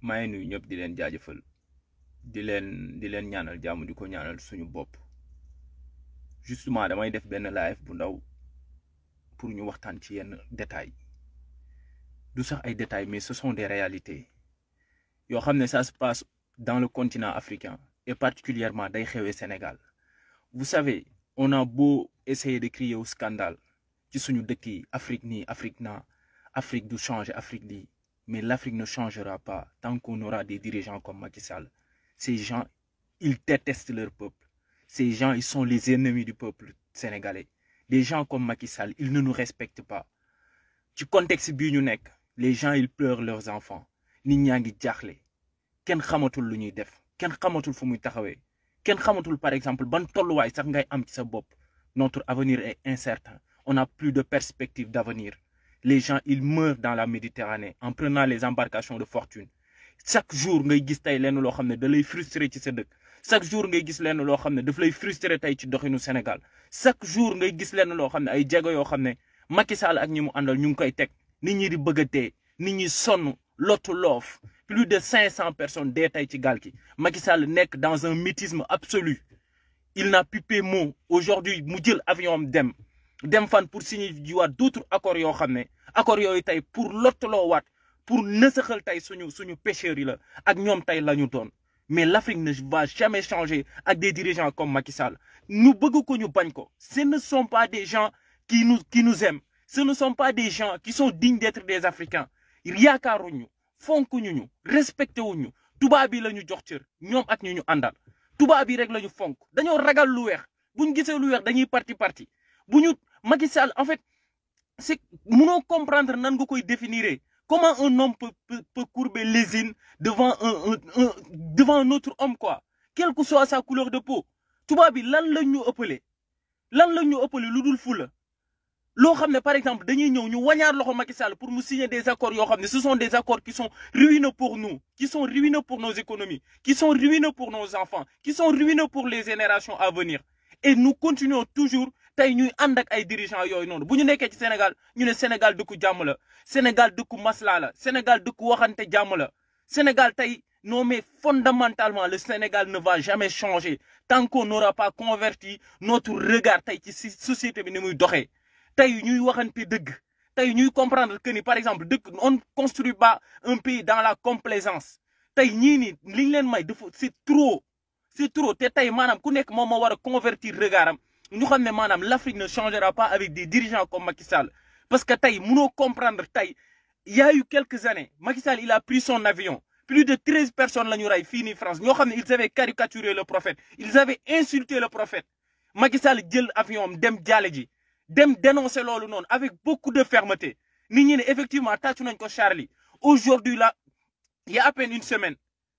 maa ngi nuyu ñëpp di leen jaajëfal di leen ñaanal jàmm di ko ñaanal suñu bopp justement damay def benn live bu ndaw pour ñu waxtaan ci yenn détails du sax ay détails mais ce sont des réalités yoo xam ne ça se passe dans le continent africain et particulièrement day xewee Sénégal vous savez on a beau essayer de crier au scandale ci suñu dëkk yi Afrique nii Afrique naa Afrique du changer Afrique lii mais l'Afrique ne changera pas tant qu'on aura des dirigeants comme Macky Sall. Ces gens, ils détestent leur peuple. Ces gens, ils sont les ennemis du peuple sénégalais. Des gens comme Macky Sall, ils ne nous respectent pas. Du contexte bi ñu nekk, les gens, ils pleurent leurs enfants. Nit ñaa ngi jaaxle. Kenn xamatul lu ñuy def. Kenn xamatul fu muy taxawee. Kenn xamatul par exemple ban tolluwaay sax ngay am ci sa bopp. Notre avenir est incertain. On n'a plus de perspective d'avenir. Les gens, ils meurent dans la Méditerranée en prenant les embarcations de fortune. Chaque jour, ngay gis tay lenn loo xam ne da lay frustré ci sa dëkk. Chaque jour, ngay gis lenn loo xam ne daf lay frustré tey ci doxinu Sénégal. Chaque jour, ngay gis lenn loo xam ne ay jéego yoo xam ne Macky Sall ak ñi mu àndal ñu ngi koy teg. Nit ñi di bëgg a dee, nit ñi sonn, lottu loof. Plus de 500 personnes dee tey ci gaal gi. Macky Sall nekk dans un mutisme absolu. Il n'a pipé mot. Aujourd'hui, mu jël avion am dem fan pour signer jiwaat d'autres accords yoo xam ne accords yooyu tey pour lottaloo waat pour nësaxal tey suñu pêcheurs yi la ak ñoom tey la ñu doon mais l'Afrique ne va jamais changer ak des dirigeants comme Macky Sall ñu bëgg ko ñu bañ ko ce ne sont pas des gens qui nous aiment ce ne sont pas des gens qui sont dignes d'être des Africains yaakaaruñu fonkuñu ñu respecté wuñu tubaab bi la ñu jox cër ñoom ak ñu àndal tubaab bi rek la ñu fonk dañoo ragal lu weex buñ gisee lu weex dañuy parti bu ñu Macky Sall en fait c'est mënoo comprendre nan nga koy définir comment un homme peut courber l'ésine devant un autre homme quoi quelle que soit sa couleur de peau tubaab bi lan la ñu ëppale lu dul fula loo xam ne par exemple dañuy ñëw ñu wañaar loxo Macky Sall pour mu signer des accords yoo xam ne ce sont des accords qui sont ruineux pour nous qui sont ruineux pour nos économies qui sont ruineux pour nos enfants qui sont ruineux pour les générations à venir et nous continuons toujours tey ñuy ànd ak ay dirigeants yooyu noonu bu ñu nekkee ci Sénégal ñu ne Sénégal dëkku jàmm la Sénégal dëkku masla la Sénégal dëkku waxante jàmm la Sénégal tey non mais fondamentalement le Sénégal ne va jamais changer tant qu'on n'aura pas converti notre regard tey ci société bi ni muy doxee tey ñuy waxante dëgg tey ñuy comprendre que ni par exemple dëkk on ne construit pas un pays dans la complaisance tey ñii ni liñ leen may dafa c'est trop te tey maanaam ku nekk moom moo war a convertir regard am ñu xam ne maanaam l'Afrique ne changera pas avec des dirigeants comme Macky Sall parce que tey mënoo comprendre tey il y a eu quelques années Macky Sall il a pris son avion plus de 13 personnes la ñu rey fii nii France ñoo xam ne ils avaient caricaturé le prophète ils avaient insulté le prophète Macky Sall jël avion am dem jaale ji dem dénoncer loolu noonu avec beaucoup de fermeté nit ñi ne effectivement tàccu nañ ko Charlie aujourd'hui là il y a à peine une semaine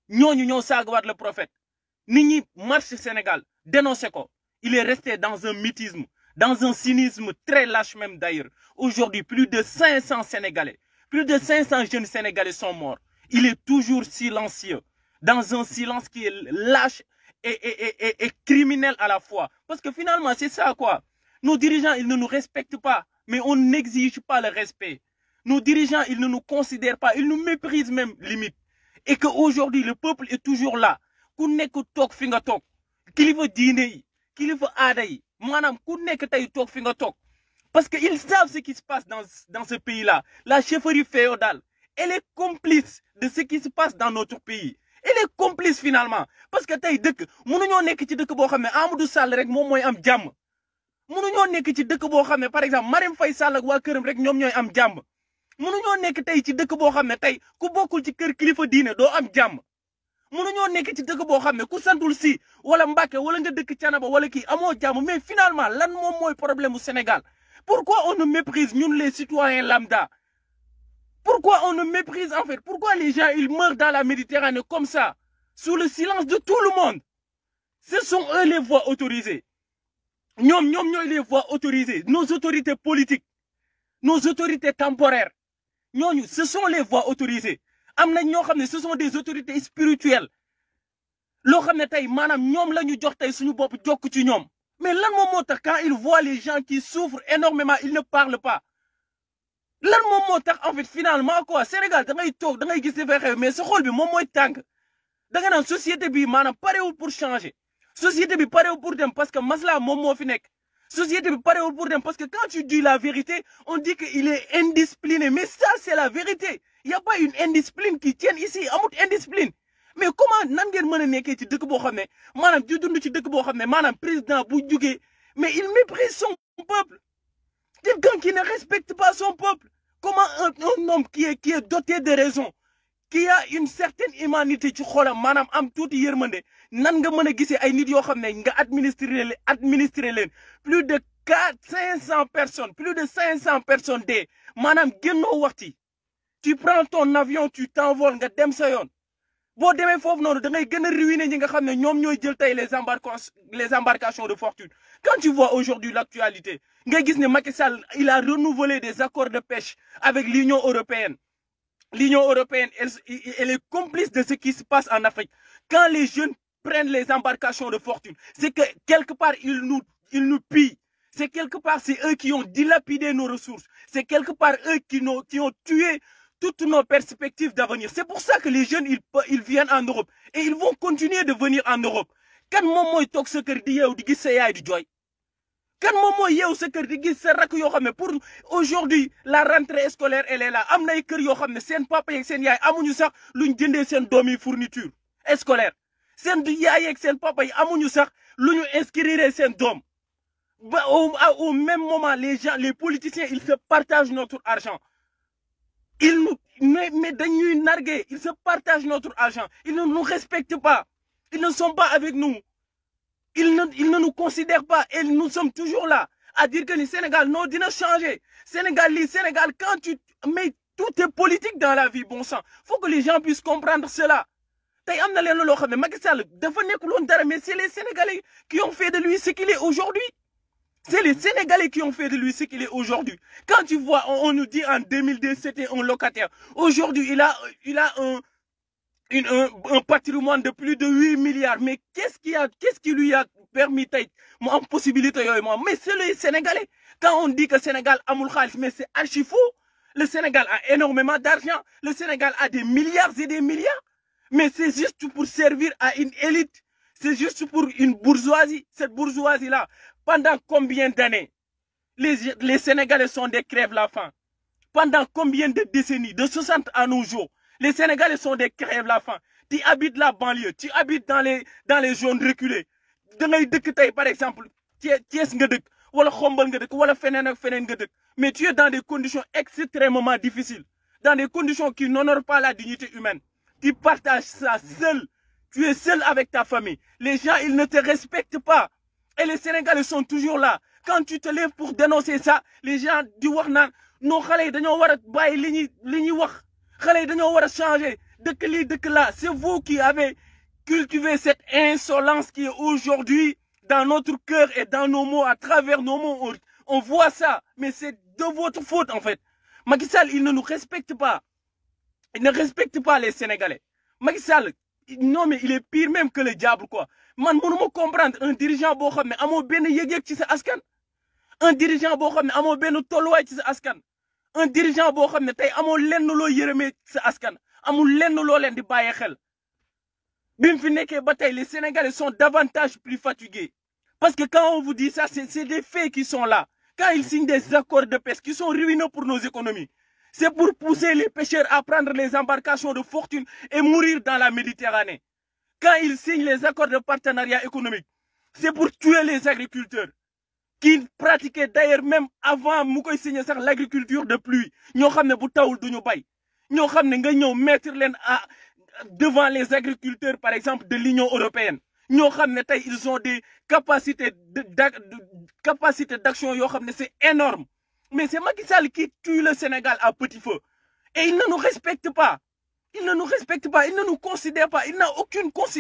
ñooñu ñoo saagawaat le prophète nit ñi marche Sénégal dénoncer ko il est resté dans un mutisme, dans un cynisme très lâche même d'ailleurs. Aujourd'hui, plus de 500 Sénégalais, plus de 500 jeunes Sénégalais sont morts. Il est toujours silencieux, dans un silence qui est lâche et criminel à la fois. Parce que finalement, c'est ça quoi. Nos dirigeants, ils ne nous respectent pas, mais on n'exige pas le respect. Nos dirigeants, ils ne nous considèrent pas, ils nous méprisent même limite. Et qu'aujourd'hui, le peuple est toujours là. Ku nekk toog fi nga toog, kilifa diine yi, kilifa aada yi maanaam ku nekk tey toog fi nga toog parce que ils savent ce qui se passe dans ce pays-là la chefferie féodale elle est complice de ce qui se passe dans notre pays elle est complice finalement parce que tey dëkk mënuñoo nekk ci dëkk boo xam ne Amadou Sall rek moom mooy am jàmm mënuñoo nekk ci dëkk boo xam ne par exemple Marème Faye Sall ak waa këram rek ñoom ñooy am jàmm mënuñoo nekk tey ci dëkk boo xam ne tey ku bokkul ci kër kilifa diine doo am jàmm mënuñoo nekk ci dëkk boo xam ne ku santul si wala Mbàkke wala nga dëkk Canaba wala kii amoo jàmm mais finalement lan moom mooy problème mu Sénégal pourquoi on nous méprise ñun les citoyens lambda pourquoi on nous méprise en fait pourquoi les gens ils meurent dans la Méditerranée comme ça sous le silence de tout le monde ce sont eux les voix autorisées ñoom ñooy les voix autorisées nos autorités politiques nos autorités temporaires ñooñu ce sont les voix autorisées am na ñoo xam ne ce sont des autorités spirituelles loo xam ne tey maanaam ñoom la ñu jox tey suñu bopp jokk ci ñoom mais lan moom moo tax quand ils voient les gens qui souffrent énormément ils ne parlent pas lan moom moo tax en fait finalement quoi Sénégal da ngay toog da ngay gis li fay xew mais sa xol bi moom mooy tàng da nga naan société bi maanaam parewul pour changer société bi parewul pour dem parce que masla moom moo fi nekk société bi parewul pour dem parce que quand tu dis la vérité on dit que il est indiscipliné mais ça c'est la vérité il y a pas une indiscipline qui tienne ici amut indiscipline mais comment nan ngeen mën a nekkee ci dëkk boo xam ne maanaam di dund ci dëkk boo xam ne maanaam président bu jugee mais il méprise son peuple quelqu'un qui ne respecte pas son peuple comment un homme qui est doté de raison qui a une certaine humanité ci xolam maanaam am tuuti yërmande nan nga mën a gisee ay nit yoo xam ne nga administrer leen plus de 500 personnes plus de 500 personnes dee maanaam génnoo waxti tu prends ton avion tu t'envoles nga dem sa yoon boo demee foofu noonu da ngay gën a ruiner ñi nga xam ne ñoom ñooy jël tey les embarcations de fortune quand tu vois aujourd'hui l'actualité nga gis ne Macky Sall il a renouvelé des accords de pêche avec l'Union européenne. L'Union européenne, elle est complice de ce qui se passe en Afrique. Quand les jeunes prennent les embarcations de fortune, c'est que quelque part, ils nous pillent. C'est quelque part, c'est eux qui ont dilapidé nos ressources. C'est quelque part, eux qui ont tué toutes nos perspectives d'avenir. C'est pour ça que les jeunes, ils viennent en Europe. Et ils vont continuer de venir en Europe. Quand moment ils toquent ce que di gis sa yaay di joy. Kan moom mooy yeewu sa kër di gis sa rakk yoo xam ne pour aujourd'hui la rentrée scolaire elle est là am nay kër yoo xam ne seen papa yeeg seen yaay amuñu sax luñ jëndee seen doom yi fourniture scolaire seen yaay yeeg seen papa yi amuñu sax lu ñu inscrire seen doom ba au même moment les politiciens ils se partagent notre argent mais dañuy narguer ils se partagent notre argent ils ne nous respectent pas ils ne sont pas avec nous. Ils ne nous considèrent pas et nous sommes toujours là à dire que le Sénégal non dina changer Sénégal quand mais tout est politique dans la vie bon sang faut que les gens puissent comprendre cela tey am na leen loo xam ne Macky Sall dafa nekkul woon dara mais c'est les Sénégalais qui ont fait de lui ce qu'il est aujourd'hui c'est les Sénégalais qui ont fait de lui ce qu'il est aujourd'hui quand tu vois on nous dit en 2002 c'était un locataire aujourd'hui il a un patrimoine de plus de 8 milliards. Mais qu'est-ce qui lui a permis en possibilité mais c'est les Sénégalais. Quand on dit que le Sénégal a moul khalis, mais c'est archi faux. Le Sénégal a énormément d'argent. Le Sénégal a des milliards et des milliards. Mais c'est juste pour servir à une élite. C'est juste pour une bourgeoisie. Cette bourgeoisie-là, pendant combien d'années les Sénégalais sont des crèves-la-faim? Pendant combien de décennies? De 60 à nos jours. Les Sénégalais sont des crèves-la-faim. Tu habites la banlieue, tu habites dans les zones reculées. Par exemple, Thiès nga dëkk wala Xombol nga dëkk wala feneen ak feneen nga dëkk. Mais tu es dans des conditions extrêmement difficiles, dans des conditions qui n'honorent pas la dignité humaine. Tu partages ça seul. Tu es seul avec ta famille. Les gens, ils ne te respectent pas. Et les Sénégalais sont toujours là. Quand tu te lèves pour dénoncer ça, les gens di wax naan non xale yi dañoo war a bàyyi li ñuy wax. Xale yi dañoo war a changer dëkk lii dëkk là. C'est vous qui avez cultivé cette insolence qui est aujourd'hui dans notre cœur et dans nos mots, à travers nos mots. On voit ça, mais c'est de votre faute en fait. Macky Sall, il ne nous respecte pas. Il ne respecte pas les Sénégalais. Macky Sall, non mais il est pire même que le diable quoi. Man mënuma comprendre un dirigeant boo xam ne amoo benn yëg-yëg ci sa askan. Un dirigeant boo xam ne amoo benn tolluwaay ci sa askan. Un dirigeant boo xam ne tey amoo lenn loo yërëmee sa askan. Amul lenn loo leen di bàyyi xel. Bi mu fi nekkee ba tey les Sénégalais sont davantage plus fatigués. Parce que quand on vous dit ça, c'est des faits qui sont là. Quand ils signent des accords de pêche qui sont ruineux pour nos économies, c'est pour pousser les pêcheurs à prendre les embarcations de fortune et mourir dans la Méditerranée. Quand ils signent les accords de partenariat économique, c'est pour tuer les agriculteurs qui pratiquaient d'ailleurs même avant mu koy signer sax l'agriculture de pluie. Ñoo xam ne bu tawul duñu bay. Ñoo xam ne nga ñëw mettre leen devant les agriculteurs par exemple de l'Union européenne. Ñoo xam ne tey ils ont des capacités d'action yoo xam ne c'est énorme. Mais c'est Macky Sall qui tue le Sénégal à petit feu. Et il ne nous respecte pas. Il ne nous respecte pas, il ne nous considère pas, il n'a aucune considération.